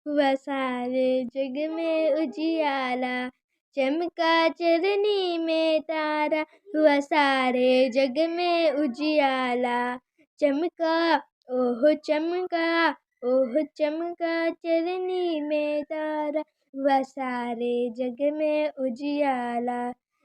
हुआ सारे जग में उजियाला, चमका चरनी में तारा, हुआ सारे जग में उजियाला। चमका ओह चमका, ओह चमका चरनी में तारा, हुआ सारे जग में उजियाला।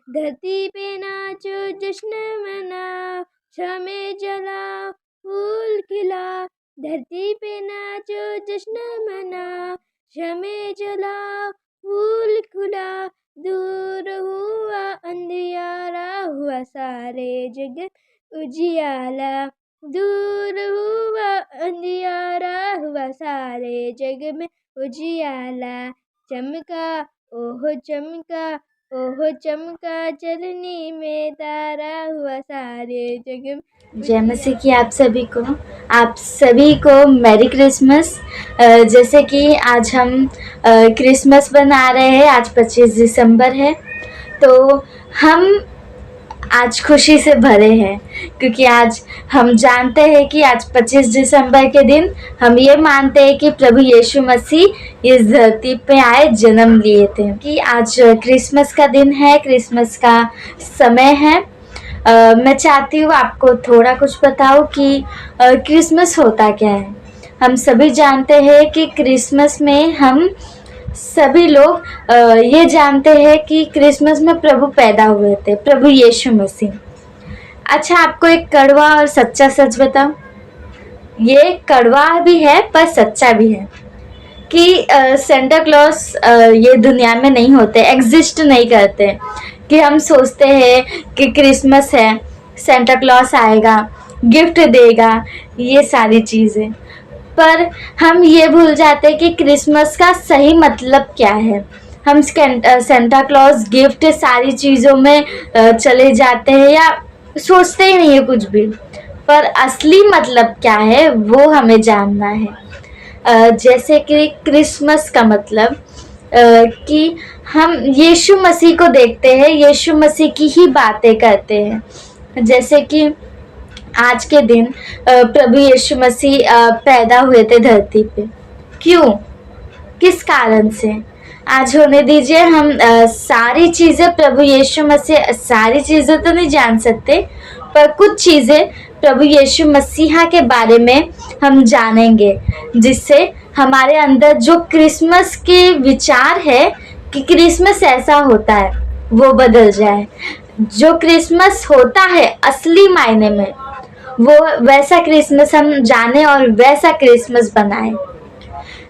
धरती पे नाचो जश्न मनाओ, छामे जलाओ फूल खिलाओ। धरती पे नाचो जश्न मनाओ, छामे जलाओ फूल खिलाओ। दूर हुआ अंधियारा, हुआ सारे जग उजियाला। दूर हुआ अंधियारा, हुआ सारे जग में उजियाला। चमका ओह चमका, ओह चमका चरनी में तारा, हुआ सारे जग में। जय मसीह की आप सभी को मैरी क्रिसमस। जैसे कि आज हम क्रिसमस बना रहे हैं, आज 25 दिसंबर है, तो हम आज खुशी से भरे हैं क्योंकि आज हम जानते हैं कि आज 25 दिसंबर के दिन हम ये मानते हैं कि प्रभु यीशु मसीह इस धरती पे आए, जन्म लिए थे। कि आज क्रिसमस का दिन है, क्रिसमस का समय है। मैं चाहती हूँ आपको थोड़ा कुछ बताऊँ कि क्रिसमस होता क्या है। हम सभी जानते हैं कि क्रिसमस में हम सभी लोग ये जानते हैं कि क्रिसमस में प्रभु पैदा हुए थे, प्रभु यीशु मसीह। अच्छा, आपको एक कड़वा और सच्चा सच बताऊं। ये कड़वा भी है पर सच्चा भी है कि सेंटा क्लॉज ये दुनिया में नहीं होते, एग्जिस्ट नहीं करते। कि हम सोचते हैं कि क्रिसमस है, सेंटा क्लॉज आएगा, गिफ्ट देगा, ये सारी चीज़ें, पर हम ये भूल जाते हैं कि क्रिसमस का सही मतलब क्या है। हम सेंटा क्लॉज गिफ्ट सारी चीज़ों में चले जाते हैं या सोचते ही नहीं है कुछ भी, पर असली मतलब क्या है वो हमें जानना है। जैसे कि क्रिसमस का मतलब कि हम यीशु मसीह को देखते हैं, यीशु मसीह की ही बातें करते हैं। जैसे कि आज के दिन प्रभु यीशु मसीह पैदा हुए थे धरती पे। क्यों, किस कारण से? आज होने दीजिए हम सारी चीज़ें प्रभु यीशु मसीह, सारी चीज़ें तो नहीं जान सकते, पर कुछ चीज़ें प्रभु यीशु मसीहा के बारे में हम जानेंगे, जिससे हमारे अंदर जो क्रिसमस के विचार है कि क्रिसमस ऐसा होता है वो बदल जाए। जो क्रिसमस होता है असली मायने में, वो वैसा क्रिसमस हम जाने और वैसा क्रिसमस बनाएं।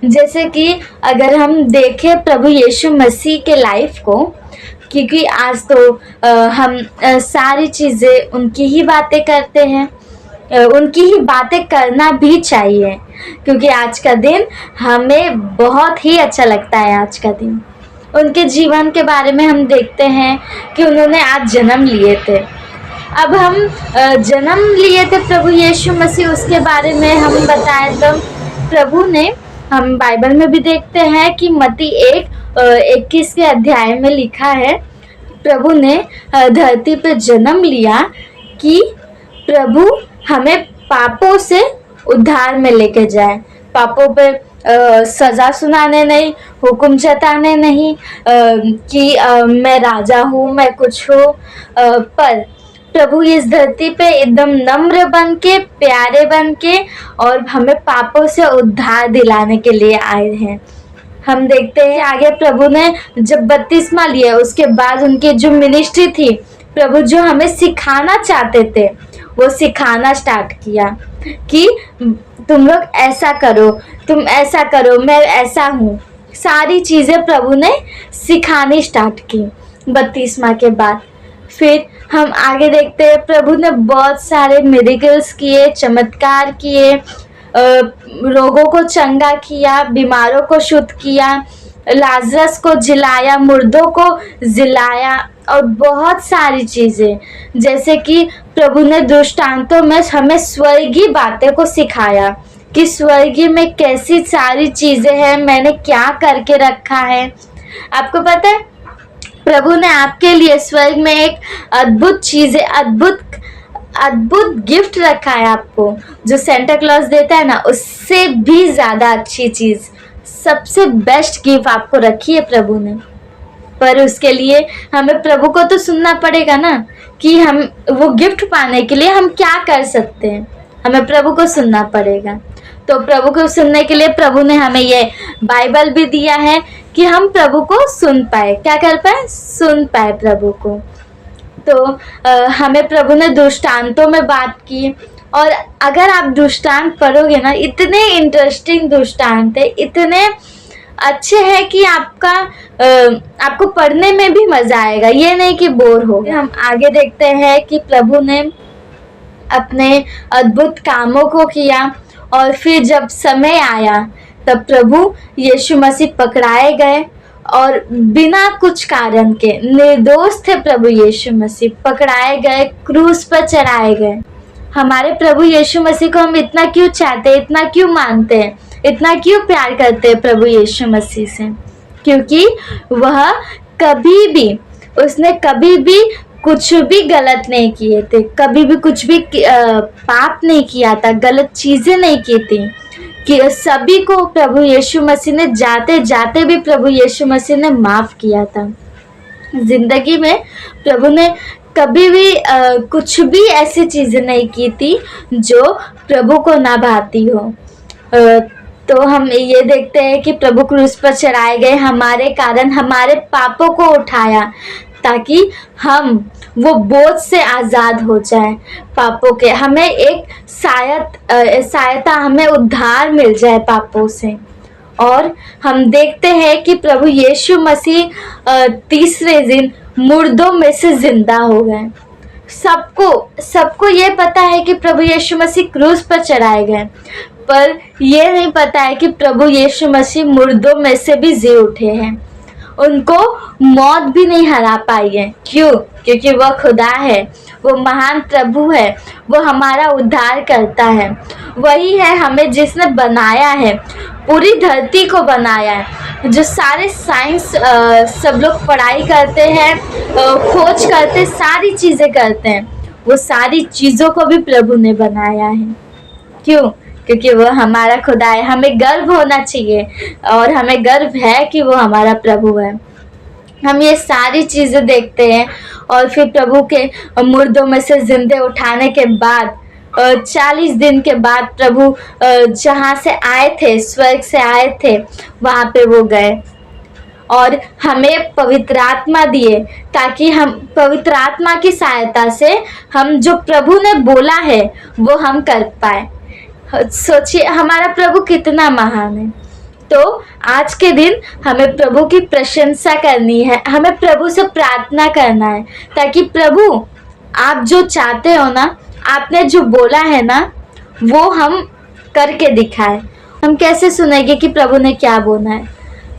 जैसे कि अगर हम देखें प्रभु यीशु मसीह के लाइफ को, क्योंकि आज तो हम सारी चीज़ें उनकी ही बातें करते हैं, उनकी ही बातें करना भी चाहिए, क्योंकि आज का दिन हमें बहुत ही अच्छा लगता है। आज का दिन उनके जीवन के बारे में हम देखते हैं कि उन्होंने आज जन्म लिए थे। अब हम जन्म लिए थे प्रभु यीशु मसीह, उसके बारे में हम बताएं तो प्रभु ने, हम बाइबल में भी देखते हैं कि मत्ती 1:21 के अध्याय में लिखा है, प्रभु ने धरती पे जन्म लिया कि प्रभु हमें पापों से उद्धार में लेके जाए। पापों पे सज़ा सुनाने नहीं, हुक्म जताने नहीं कि मैं राजा हूँ, मैं कुछ हूँ, पर प्रभु इस धरती पे एकदम नम्र बन के, प्यारे बन के और हमें पापों से उद्धार दिलाने के लिए आए हैं। हम देखते हैं आगे प्रभु ने जब बपतिस्मा लिया, उसके बाद उनकी जो मिनिस्ट्री थी, प्रभु जो हमें सिखाना चाहते थे वो सिखाना स्टार्ट किया कि तुम लोग ऐसा करो, तुम ऐसा करो, मैं ऐसा हूँ। सारी चीज़ें प्रभु ने सिखानी स्टार्ट की बपतिस्मा के बाद। फिर हम आगे देखते हैं प्रभु ने बहुत सारे मिरेकल्स किए, चमत्कार किए, रोगों को चंगा किया, बीमारों को शुद्ध किया, लाजरस को जिलाया, मुर्दों को जिलाया और बहुत सारी चीज़ें। जैसे कि प्रभु ने दृष्टांतों में हमें स्वर्गीय बातें को सिखाया कि स्वर्गीय में कैसी सारी चीज़ें हैं, मैंने क्या करके रखा है। आपको पता है प्रभु ने आपके लिए स्वर्ग में एक अद्भुत चीज़ है, अद्भुत गिफ्ट रखा है आपको, जो सेंटा क्लॉज देता है ना, उससे भी ज़्यादा अच्छी चीज़ सबसे बेस्ट गिफ्ट आपको रखी है प्रभु ने, पर उसके लिए हमें प्रभु को तो सुनना पड़ेगा ना, कि हम वो गिफ्ट पाने के लिए हम क्या कर सकते हैं। हमें प्रभु को सुनना पड़ेगा। तो प्रभु को सुनने के लिए प्रभु ने हमें ये बाइबल भी दिया है कि हम प्रभु को सुन पाए। क्या कर पाए? सुन पाए प्रभु को। तो हमें प्रभु ने दृष्टांतों में बात की, और अगर आप दृष्टांत पढ़ोगे ना, इतने इंटरेस्टिंग दृष्टांत है, इतने अच्छे हैं कि आपको पढ़ने में भी मजा आएगा, ये नहीं कि बोर हो। हम आगे देखते हैं कि प्रभु ने अपने अद्भुत कामों को किया, और फिर जब समय आया तब प्रभु यीशु मसीह पकड़ाए गए, और बिना कुछ कारण के निर्दोष थे प्रभु यीशु मसीह, पकड़ाए गए, क्रूस पर चढ़ाए गए। हमारे प्रभु यीशु मसीह को हम इतना क्यों चाहते हैं, इतना क्यों मानते हैं, इतना क्यों प्यार करते हैं प्रभु यीशु मसीह से? क्योंकि वह उसने कभी भी कुछ भी गलत नहीं किए थे, कभी भी कुछ भी पाप नहीं किया था, गलत चीजें नहीं की थी, कि सभी को प्रभु यीशु मसीह ने जाते जाते भी प्रभु यीशु मसीह ने माफ किया था। जिंदगी में प्रभु ने कभी भी कुछ भी ऐसी चीजें नहीं की थी जो प्रभु को ना भाती हो। तो हम ये देखते हैं कि प्रभु क्रूस पर चढ़ाए गए, हमारे कारण हमारे पापों को उठाया, ताकि हम वो बोझ से आज़ाद हो जाए पापों के, हमें एक सहायता, हमें उद्धार मिल जाए पापों से। और हम देखते हैं कि प्रभु यीशु मसीह तीसरे दिन मुर्दों में से जिंदा हो गए। सबको ये पता है कि प्रभु यीशु मसीह क्रूस पर चढ़ाए गए, पर ये नहीं पता है कि प्रभु यीशु मसीह मुर्दों में से भी जी उठे हैं। उनको मौत भी नहीं हरा पाई है। क्यों? क्योंकि वह खुदा है, वो महान प्रभु है, वो हमारा उद्धार करता है। वही है हमें जिसने बनाया है, पूरी धरती को बनाया है। जो सारे साइंस सब लोग पढ़ाई करते हैं, खोज करते, सारी चीज़ें करते हैं, वो सारी चीज़ों को भी प्रभु ने बनाया है। क्यों? क्योंकि वो हमारा खुदा है। हमें गर्व होना चाहिए, और हमें गर्व है कि वो हमारा प्रभु है। हम ये सारी चीज़ें देखते हैं, और फिर प्रभु के मुर्दों में से जिंदे उठाने के बाद 40 दिन के बाद प्रभु जहाँ से आए थे, स्वर्ग से आए थे, वहाँ पे वो गए और हमें पवित्र आत्मा दिए, ताकि हम पवित्र आत्मा की सहायता से हम जो प्रभु ने बोला है वो हम कर पाए। सोचिए हमारा प्रभु कितना महान है। तो आज के दिन हमें प्रभु की प्रशंसा करनी है, हमें प्रभु से प्रार्थना करना है, ताकि प्रभु आप जो चाहते हो ना, आपने जो बोला है ना, वो हम करके दिखाए। हम कैसे सुनेंगे कि प्रभु ने क्या बोला है?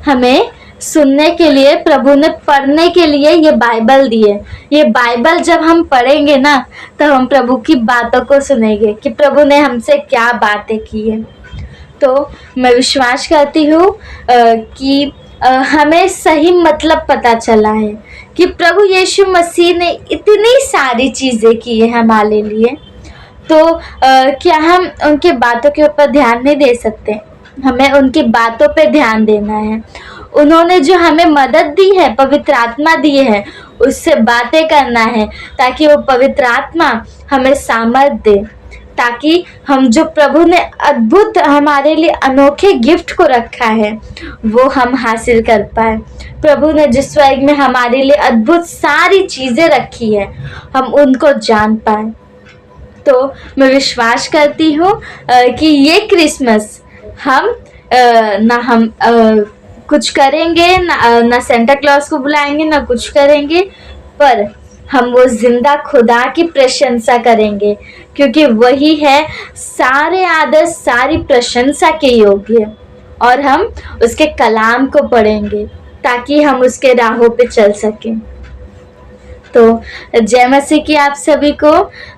हमें सुनने के लिए प्रभु ने पढ़ने के लिए ये बाइबल दी है। ये बाइबल जब हम पढ़ेंगे ना, तो हम प्रभु की बातों को सुनेंगे कि प्रभु ने हमसे क्या बातें की है। तो मैं विश्वास करती हूँ कि हमें सही मतलब पता चला है कि प्रभु यीशु मसीह ने इतनी सारी चीज़ें की है हमारे लिए। तो क्या हम उनकी बातों के ऊपर ध्यान नहीं दे सकते? हमें उनकी बातों पे ध्यान देना है। उन्होंने जो हमें मदद दी है, पवित्र आत्मा दी है, उससे बातें करना है, ताकि वो पवित्र आत्मा हमें सामर्थ दे, ताकि हम जो प्रभु ने अद्भुत हमारे लिए अनोखे गिफ्ट को रखा है वो हम हासिल कर पाए। प्रभु ने जिस स्वर्ग में हमारे लिए अद्भुत सारी चीज़ें रखी है, हम उनको जान पाए। तो मैं विश्वास करती हूँ कि ये क्रिसमस हम कुछ करेंगे ना सेंटा क्लॉज को बुलाएंगे, ना कुछ करेंगे, पर हम वो जिंदा खुदा की प्रशंसा करेंगे, क्योंकि वही है सारे आदर, सारी प्रशंसा के योग्य। और हम उसके कलाम को पढ़ेंगे ताकि हम उसके राहों पे चल सकें। तो जय मसीह की आप सभी को।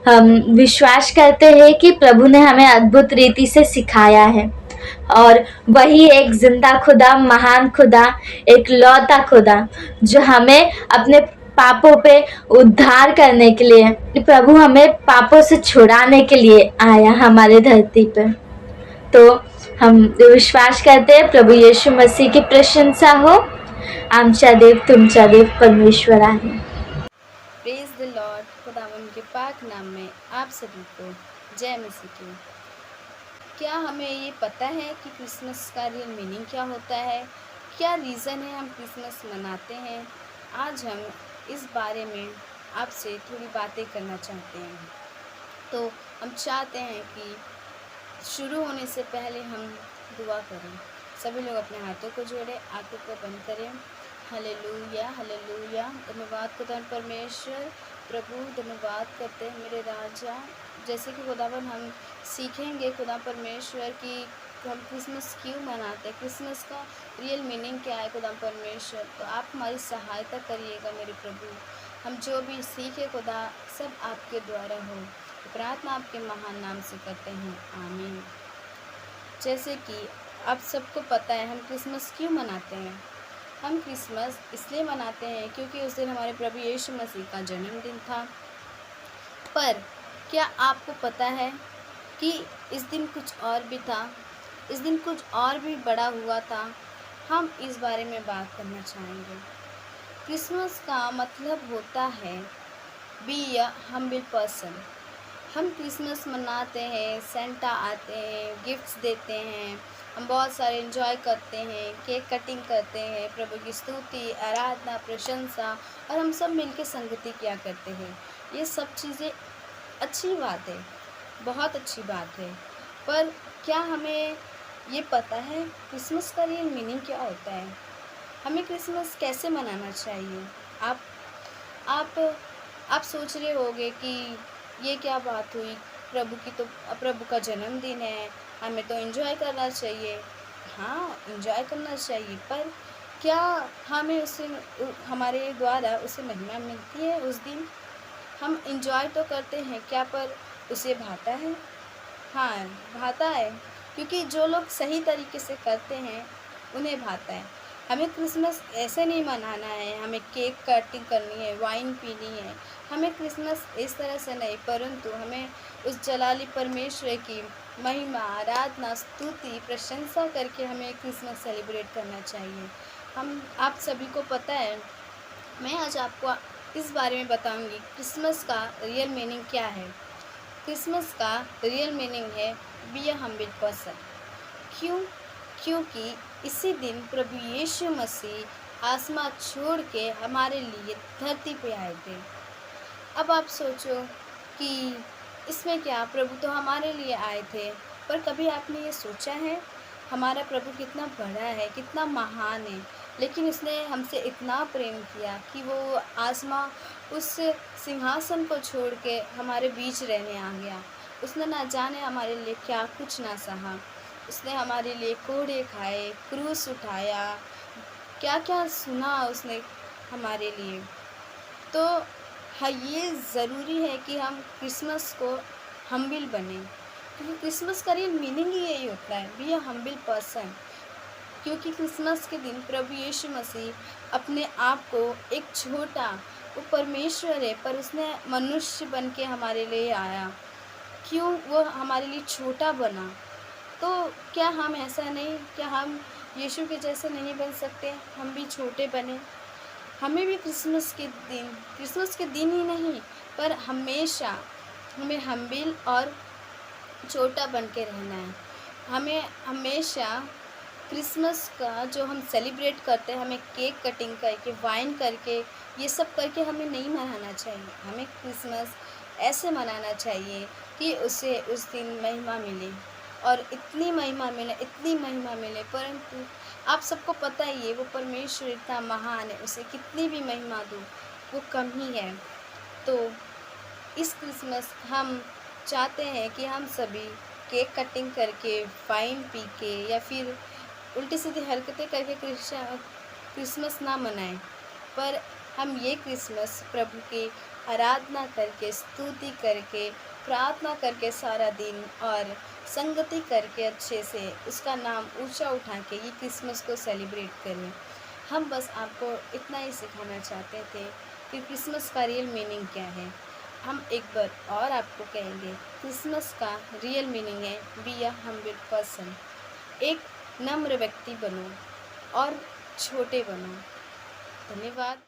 हम विश्वास करते हैं कि प्रभु ने हमें अद्भुत रीति से सिखाया है, और वही एक जिंदा खुदा, महान खुदा, एक लौता खुदा, जो हमें अपने पापों पे उद्धार करने के लिए, प्रभु हमें पापों से छुड़ाने के लिए आया हमारे धरती पे। तो हम विश्वास करते हैं प्रभु यीशु मसीह की प्रशंसा हो. आमचा देव तुमचा देव परमेश्वर आहे. Praise the Lord. खुदावन के पाक नाम में आप सभी को जय मसीह की. क्या हमें ये पता है कि क्रिसमस का रियल मीनिंग क्या होता है? क्या रीज़न है हम क्रिसमस मनाते हैं? आज हम इस बारे में आपसे थोड़ी बातें करना चाहते हैं. तो हम चाहते हैं कि शुरू होने से पहले हम दुआ करें. सभी लोग अपने हाथों को जोड़ें, आंखों को बंद करें. Hallelujah hallelujah. धन्यवाद खुदा परमेश्वर. प्रभु धन्यवाद करते हैं मेरे राजा. जैसे कि खुदावन हम सीखेंगे खुदा परमेश्वर कि हम क्रिसमस क्यों मनाते हैं, क्रिसमस का रियल मीनिंग क्या है खुदा परमेश्वर. तो आप हमारी सहायता करिएगा मेरे प्रभु. हम जो भी सीखे खुदा सब आपके द्वारा हो. प्रार्थना आपके महान नाम से करते हैं, आमीन. जैसे कि आप सबको पता है हम क्रिसमस क्यों मनाते हैं. हम क्रिसमस इसलिए मनाते हैं क्योंकि उस दिन हमारे प्रभु यीशु मसीह का जन्मदिन था. पर क्या आपको पता है कि इस दिन कुछ और भी था, इस दिन कुछ और भी बड़ा हुआ था. हम इस बारे में बात करना चाहेंगे. क्रिसमस का मतलब होता है बी अ हम्बल पर्सन. हम क्रिसमस मनाते हैं, सेंटा आते हैं, गिफ्ट्स देते हैं, हम बहुत सारे एंजॉय करते हैं, केक कटिंग करते हैं, प्रभु की स्तुति, आराधना, प्रशंसा और हम सब मिलकर संगति किया करते हैं. ये सब चीज़ें अच्छी बात है, बहुत अच्छी बात है. पर क्या हमें ये पता है क्रिसमस का रियल मीनिंग क्या होता है? हमें क्रिसमस कैसे मनाना चाहिए? आप सोच रहे होंगे कि ये क्या बात हुई, प्रभु की तो प्रभु का जन्मदिन है, हमें तो एंजॉय करना चाहिए. हाँ, एंजॉय करना चाहिए, पर क्या हमें उससे हमारे द्वारा उसे महिमा मिलती है? उस दिन हम एंजॉय तो करते हैं क्या, पर उसे भाता है? हाँ, भाता है, क्योंकि जो लोग सही तरीके से करते हैं उन्हें भाता है. हमें क्रिसमस ऐसे नहीं मनाना है, हमें केक कटिंग करनी है, वाइन पीनी है. हमें क्रिसमस इस तरह से नहीं, परंतु हमें उस जलाली परमेश्वर की महिमा, आराधना, स्तुति, प्रशंसा करके हमें क्रिसमस सेलिब्रेट करना चाहिए. आप सभी को पता है, मैं आज आपको इस बारे में बताऊंगी क्रिसमस का रियल मीनिंग क्या है. क्रिसमस का रियल मीनिंग है बी अ हम्बल पर्सन. क्योंकि इसी दिन प्रभु यीशु मसीह आसमां छोड़ के हमारे लिए धरती पे आए थे. अब आप सोचो कि इसमें क्या, प्रभु तो हमारे लिए आए थे, पर कभी आपने ये सोचा है हमारा प्रभु कितना बड़ा है, कितना महान है, लेकिन उसने हमसे इतना प्रेम किया कि वो आसमां उस सिंहासन को छोड़ के हमारे बीच रहने आ गया. उसने ना जाने हमारे लिए क्या कुछ ना सहा. उसने हमारे लिए कोड़े खाए, क्रूस उठाया, क्या क्या सुना उसने हमारे लिए. तो हाँ, ये ज़रूरी है कि हम क्रिसमस को हम्बल बने, क्योंकि क्रिसमस का रियल मीनिंग ही यही होता है, बी अ हम्बल पर्सन. क्योंकि क्रिसमस के दिन प्रभु यीशु मसीह अपने आप को एक छोटा, वो परमेश्वर है पर उसने मनुष्य बन के हमारे लिए आया. क्यों वो हमारे लिए छोटा बना? तो क्या हम ऐसा नहीं, क्या हम यीशु के जैसे नहीं बन सकते? हम भी छोटे बने. हमें भी क्रिसमस के दिन ही नहीं, पर हमेशा हमें हम्बल और छोटा बन के रहना है. हमें हमेशा क्रिसमस का जो हम सेलिब्रेट करते हैं, हमें केक कटिंग करके, वाइन करके, ये सब करके हमें नहीं मनाना चाहिए. हमें क्रिसमस ऐसे मनाना चाहिए कि उसे उस दिन महिमा मिले, और इतनी महिमा मिले. परंतु आप सबको पता ही है वो परमेश्वर इतना महान है, उसे कितनी भी महिमा दो वो कम ही है. तो इस क्रिसमस हम चाहते हैं कि हम सभी केक कटिंग करके, वाइन पी के या फिर उल्टी सीधी हरकतें करके क्रिसमस ना मनाएं, पर हम ये क्रिसमस प्रभु की आराधना करके, स्तुति करके, प्रार्थना करके सारा दिन और संगति करके अच्छे से उसका नाम ऊंचा उठा के ये क्रिसमस को सेलिब्रेट करें. हम बस आपको इतना ही सिखाना चाहते थे कि क्रिसमस का रियल मीनिंग क्या है. हम एक बार और आपको कहेंगे, क्रिसमस का रियल मीनिंग है बी अ हम्बल पर्सन. एक नम्र व्यक्ति बनो और छोटे बनो। धन्यवाद।